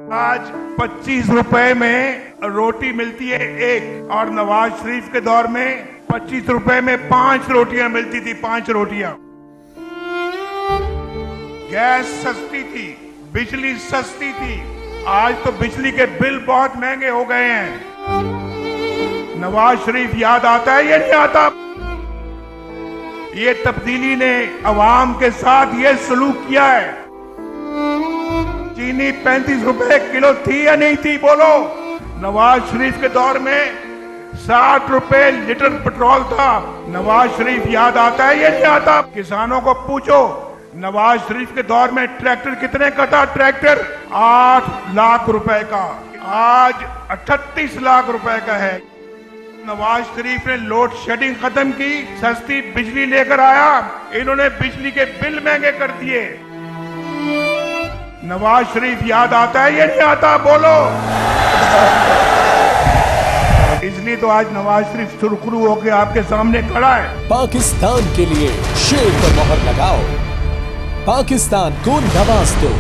आज 25 रुपए में रोटी मिलती है एक, और नवाज शरीफ के दौर में 25 रुपए में 5 रोटियां मिलती थी, 5 रोटियां। गैस सस्ती थी, बिजली सस्ती थी। आज तो बिजली के बिल बहुत महंगे हो गए हैं। नवाज शरीफ याद आता है या नहीं आता? ये तब्दीली ने अवाम के साथ ये सलूक किया है। चीनी 35 रुपए किलो थी या नहीं थी? बोलो। नवाज शरीफ के दौर में 60 रुपए लीटर पेट्रोल था। नवाज शरीफ याद आता है या नहीं आता? किसानों को पूछो, नवाज शरीफ के दौर में ट्रैक्टर कितने का था? ट्रैक्टर 8 लाख रुपए का, आज 38 लाख रुपए का है। नवाज शरीफ ने लोड शेडिंग खत्म की, सस्ती बिजली लेकर आया, इन्होंने बिजली के बिल महंगे कर दिए। नवाज शरीफ याद आता है या नहीं आता? बोलो। इसलिए तो आज नवाज शरीफ सुरखरू होकर आपके सामने खड़ा है। पाकिस्तान के लिए शेर पर मोहर लगाओ, पाकिस्तान को नवाज दो।